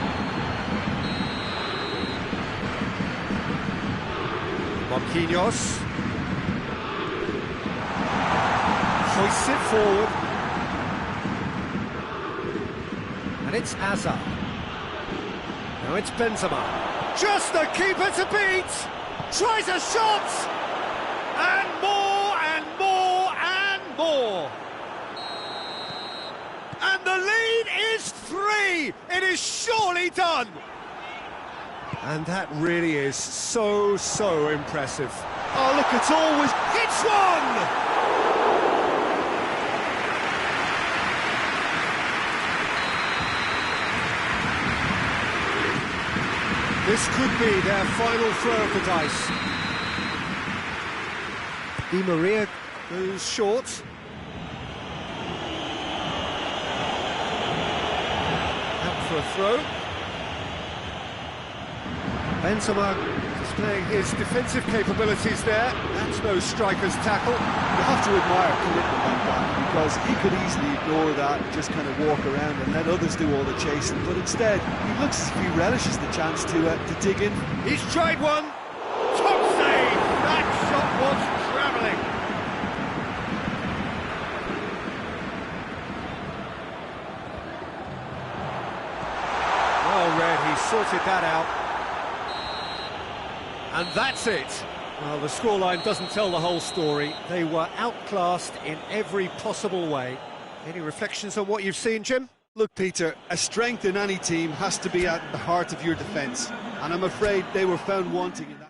Marquinhos hoists it forward, and it's Hazard. Now it's Benzema. Just the keeper to beat. Tries a shot, and more and more and more. And the lead is 3. It is surely done. And that really is so impressive. Oh, look, it's always... It's one! This could be their final throw of the dice. Di Maria goes short. Out for a throw. Benzema displaying his defensive capabilities there. That's no striker's tackle. You have to admire commitment like that, because he could easily ignore that and just kind of walk around and let others do all the chasing. But instead, he looks as if he relishes the chance to dig in. He's tried one. Top save. That shot was travelling. Well read. He sorted that out. And that's it. Well, the scoreline doesn't tell the whole story. They were outclassed in every possible way. Any reflections on what you've seen, Jim? Look, Peter, a strength in any team has to be at the heart of your defence. And I'm afraid they were found wanting in that.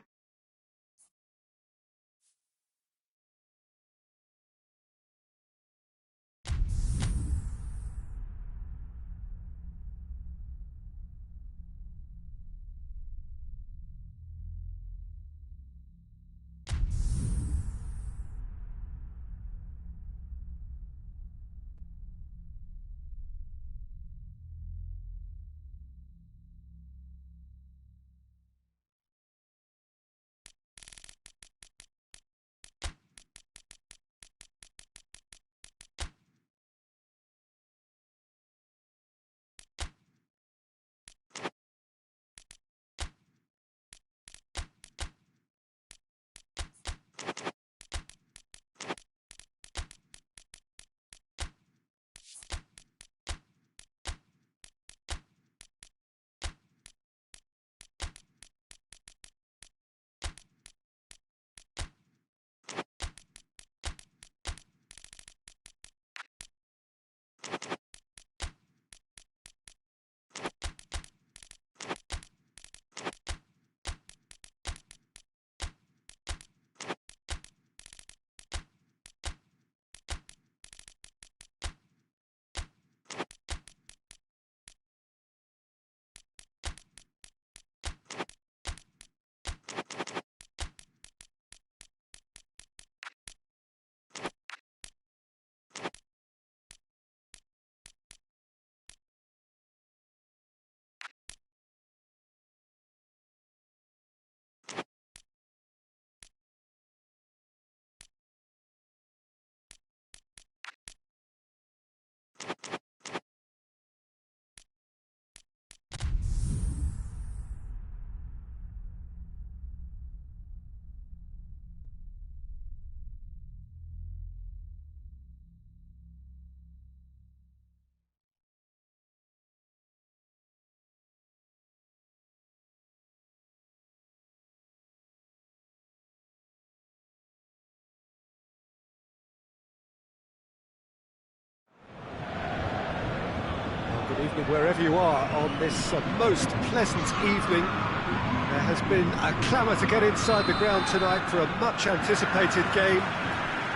Wherever you are on this most pleasant evening, there has been a clamour to get inside the ground tonight for a much-anticipated game.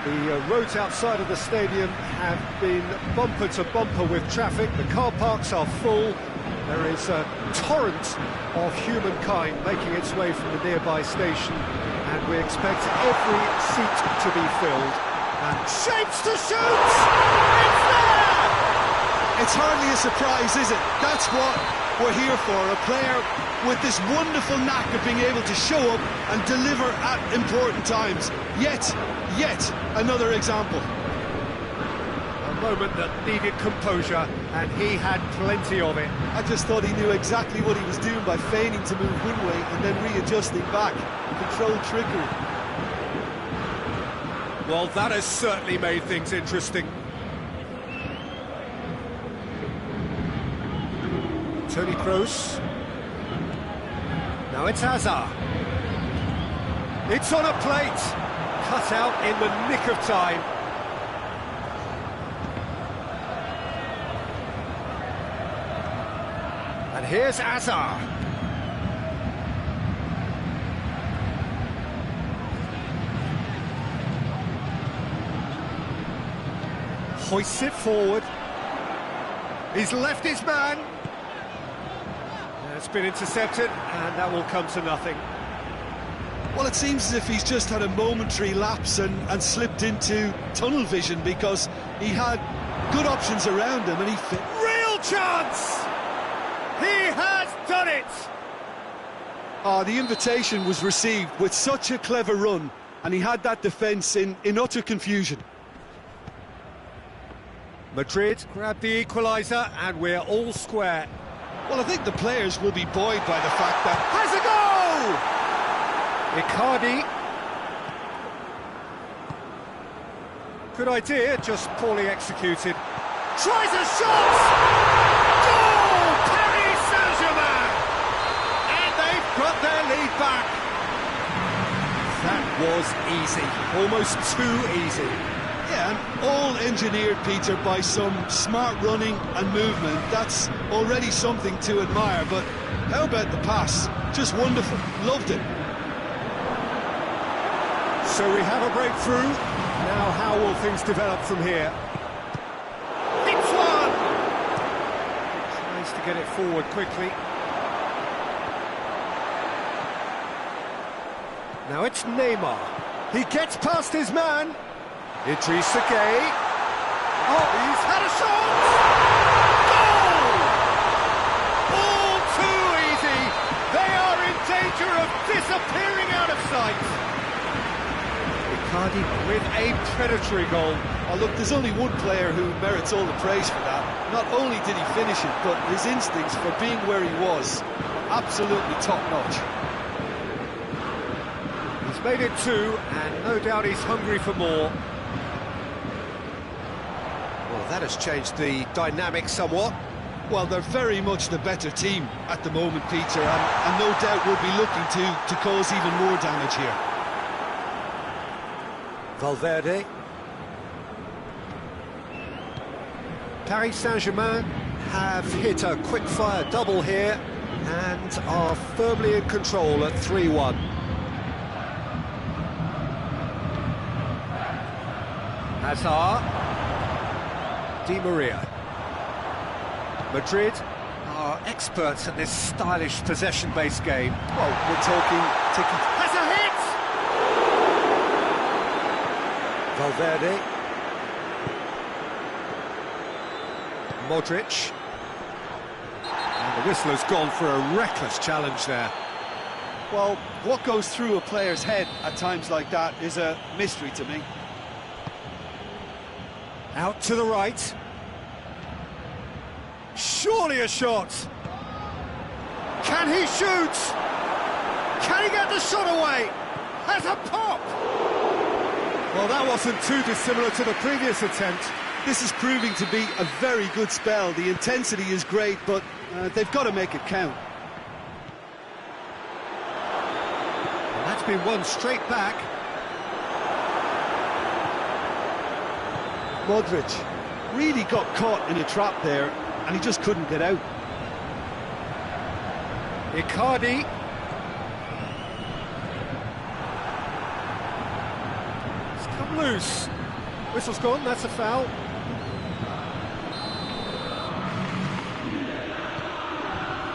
The roads outside of the stadium have been bumper to bumper with traffic. The car parks are full. There is a torrent of humankind making its way from the nearby station, and we expect every seat to be filled. And shapes to shoot! It's there! It's hardly a surprise, is it? That's what we're here for, a player with this wonderful knack of being able to show up and deliver at important times. Yet another example. A moment that needed composure, and he had plenty of it. I just thought he knew exactly what he was doing by feigning to move one way and then readjusting back. Controlled trickery. Well, that has certainly made things interesting. Toni Kroos. Now it's Hazard. It's on a plate. Cut out in the nick of time. And here's Hazard. Hoists it forward. He's left his man. It's been intercepted, and that will come to nothing. Well, it seems as if he's just had a momentary lapse and slipped into tunnel vision, because he had good options around him and he fit. Real chance! He has done it! The invitation was received with such a clever run, and he had that defence in utter confusion. Madrid grabbed the equaliser, and we're all square. Well, I think the players will be buoyed by the fact that... Has a goal! Icardi. Good idea, just poorly executed. Tries a shot! Goal! Paris Saint-Germain! And they've got their lead back. That was easy, almost too easy. Yeah, and all engineered, Peter, by some smart running and movement. That's already something to admire, but how about the pass? Just wonderful, loved it. So we have a breakthrough. Now how will things develop from here? It's one! Tries to get it forward quickly. Now it's Neymar. He gets past his man. Idrissa Gueye. Oh, he's had a shot! Goal! All too easy. They are in danger of disappearing out of sight. Icardi with a predatory goal. Oh, look, there's only one player who merits all the praise for that. Not only did he finish it, but his instincts for being where he was, absolutely top-notch. He's made it two, and no doubt he's hungry for more. Well, that has changed the dynamic somewhat. Well, they're very much the better team at the moment, Peter, and no doubt will be looking to cause even more damage here. Valverde. Paris Saint-Germain have hit a quick-fire double here and are firmly in control at 3-1. Hazard. Di Maria. Madrid are experts at this stylish possession-based game. Well, we're talking tiki. Has a hit! Valverde. Modric. And the whistle has gone for a reckless challenge there. Well, what goes through a player's head at times like that is a mystery to me. Out to the right. Surely a shot. Can he shoot? Can he get the shot away? Has a pop! Well, that wasn't too dissimilar to the previous attempt. This is proving to be a very good spell. The intensity is great, but they've got to make it count. And that's been won straight back. Modric really got caught in a trap there. and he just couldn't get out. Icardi. It's come loose. Whistle's gone, that's a foul.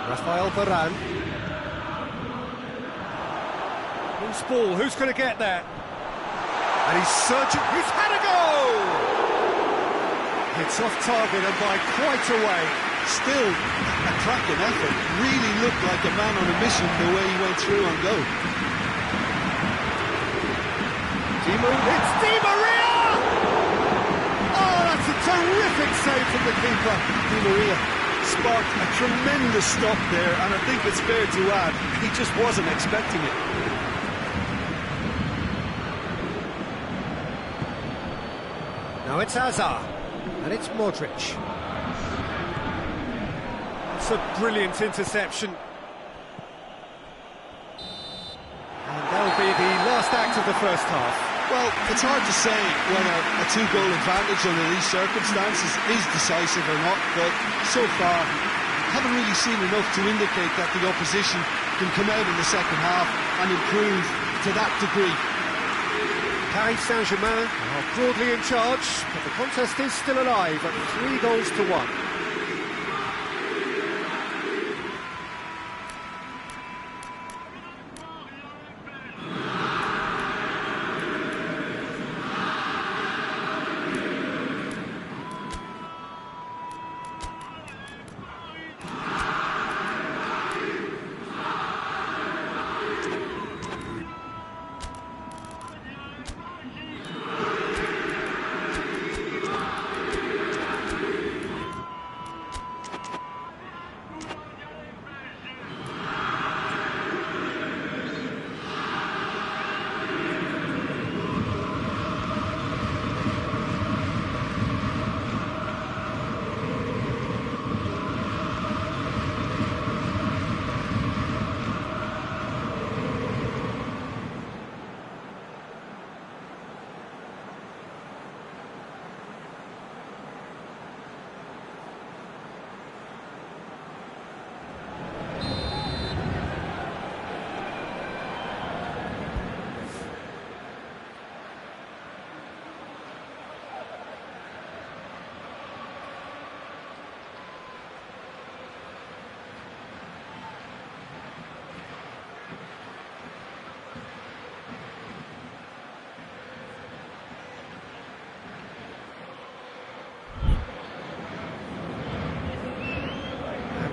Rafael Varane. Loose ball, who's going to get there? And he's searching, he's had a goal! It's off target and by quite a way. Still a cracking effort, really looked like a man on a mission the way he went through on goal. It's Di Maria! Oh, that's a terrific save from the keeper. Di Maria sparked a tremendous stop there, and I think it's fair to add, he just wasn't expecting it. Now it's Hazard, and it's Modric. It's a brilliant interception. And that'll be the last act of the first half. Well, it's hard to say whether a two-goal advantage under these circumstances is decisive or not, but so far, haven't really seen enough to indicate that the opposition can come out in the second half and improve to that degree. Paris Saint-Germain are broadly in charge, but the contest is still alive at 3-1.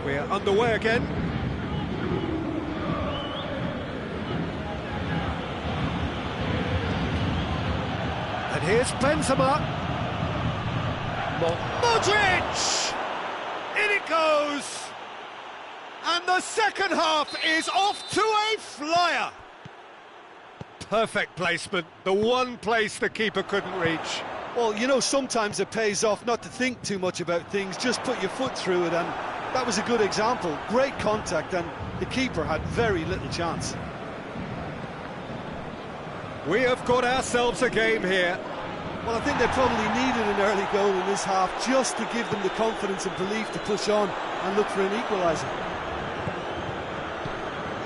We're underway again. And here's Benzema. Modric! In it goes! And the second half is off to a flyer. Perfect placement, the one place the keeper couldn't reach. Well, you know, sometimes it pays off not to think too much about things, just put your foot through it, and that was a good example. Great contact, and the keeper had very little chance. We have got ourselves a game here. Well, I think they probably needed an early goal in this half just to give them the confidence and belief to push on and look for an equaliser.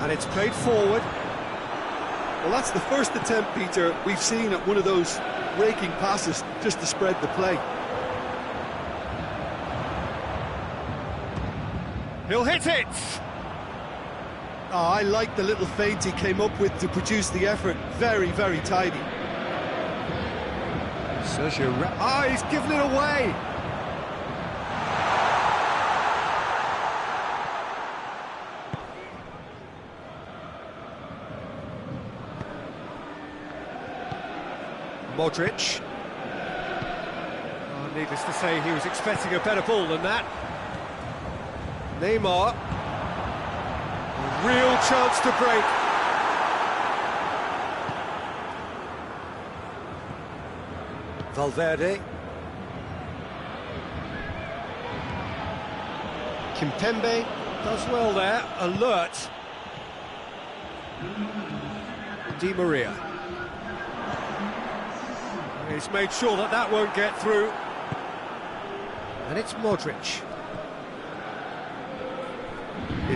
And it's played forward. Well, that's the first attempt, Peter, we've seen at one of those raking passes just to spread the play. He'll hit it! Oh, I like the little feint he came up with to produce the effort. Very, very tidy. Sergio he's given it away! Modric. Oh, needless to say, he was expecting a better ball than that. Neymar. A real chance to break. Valverde. Kimpembe does well there, alert. Di Maria. He's made sure that that won't get through. And it's Modric.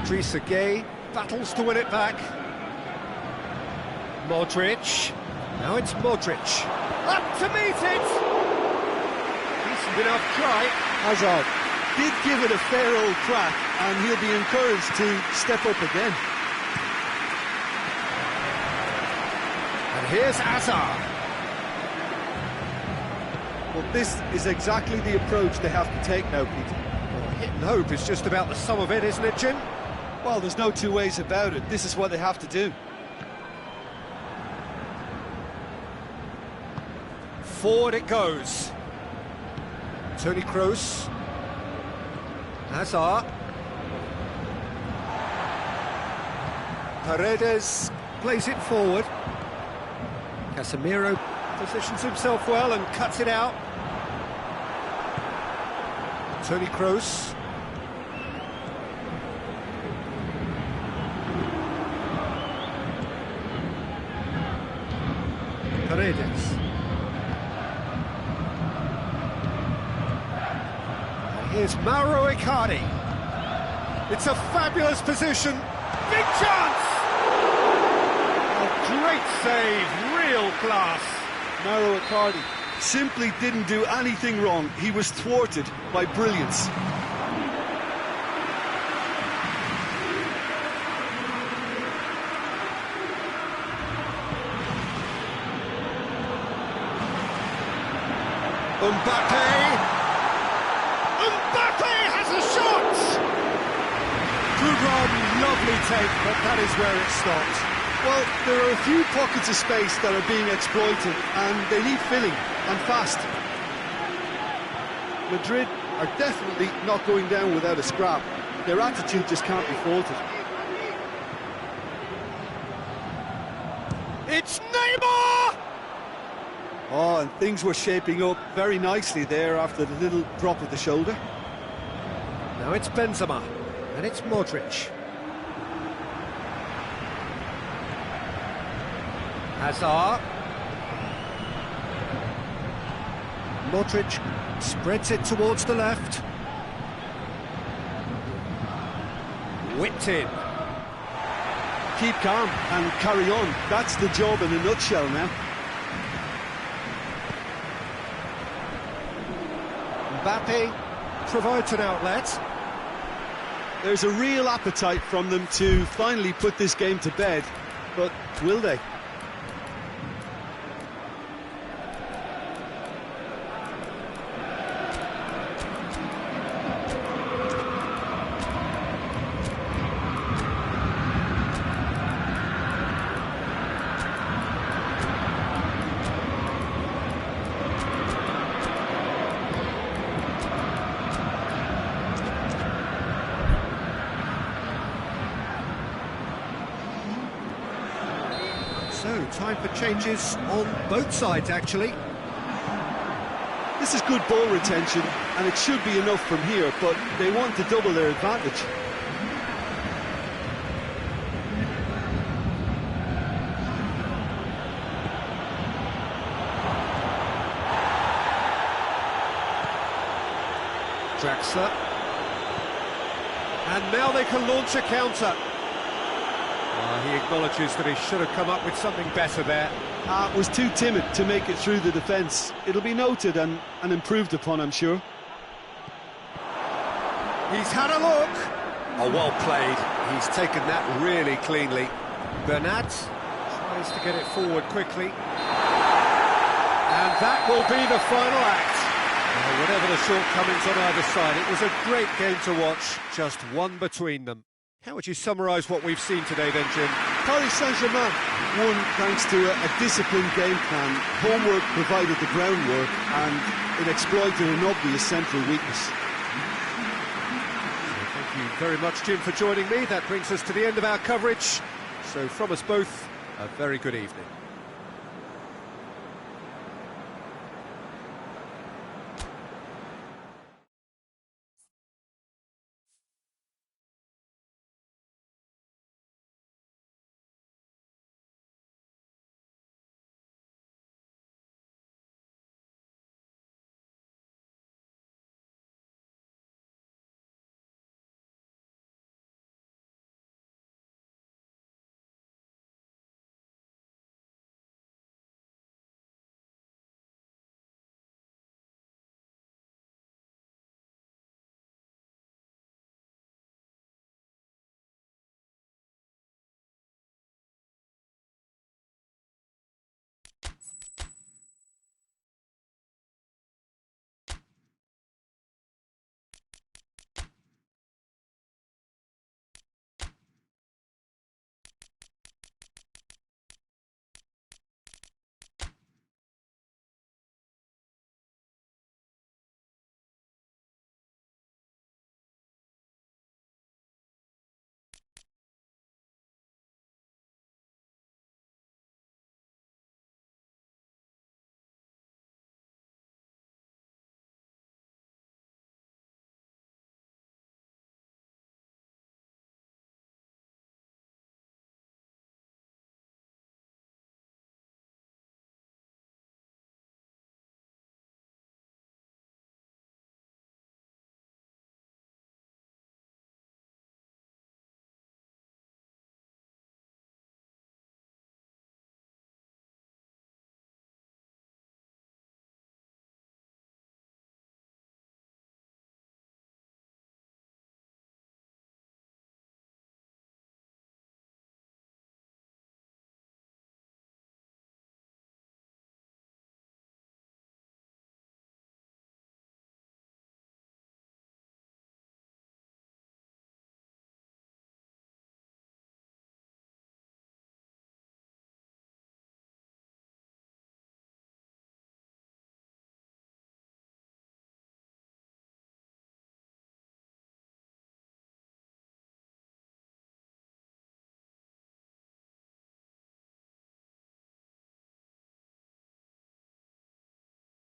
Idrissa Gueye battles to win it back. Modric. Now it's Modric. Up to meet it! Decent enough try. Hazard did give it a fair old crack, and he'll be encouraged to step up again. And here's Hazard. Well, this is exactly the approach they have to take now, Peter. Well, hit and hope is just about the sum of it, isn't it, Jim? Well, there's no two ways about it. This is what they have to do. Forward it goes. Toni Kroos. Hazard. Paredes plays it forward. Casemiro positions himself well and cuts it out. Toni Kroos. Paredes. Here's Mauro Icardi. It's a fabulous position. Big chance! A great save, real class. Mauro Icardi simply didn't do anything wrong. He was thwarted by brilliance. Mbappe has a shot! Good run, lovely take, but that is where it stopped. Well, there are a few pockets of space that are being exploited, and they need filling, and fast. Madrid are definitely not going down without a scrap. Their attitude just can't be faulted. It's Neymar! Oh, and things were shaping up very nicely there after the little drop of the shoulder. Now it's Benzema, and it's Modric. Hazard. Modric spreads it towards the left. Whipped in. Keep calm and carry on. That's the job in a nutshell now. Mbappe provides an outlet. There's a real appetite from them to finally put this game to bed, but will they? So, time for changes on both sides, actually. This is good ball retention, and it should be enough from here, but they want to double their advantage. Draxler. And now they can launch a counter. He acknowledges that he should have come up with something better there. Was too timid to make it through the defence. It'll be noted and improved upon, I'm sure. He's had a look. Oh, well played. He's taken that really cleanly. Bernat tries to get it forward quickly. And that will be the final act. Whatever the shortcomings on either side, it was a great game to watch, just one between them. How would you summarise what we've seen today then, Jim? Paris Saint-Germain won thanks to a disciplined game plan. Homework provided the groundwork, and it exploited an obvious central weakness. Thank you very much, Jim, for joining me. That brings us to the end of our coverage. So from us both, a very good evening.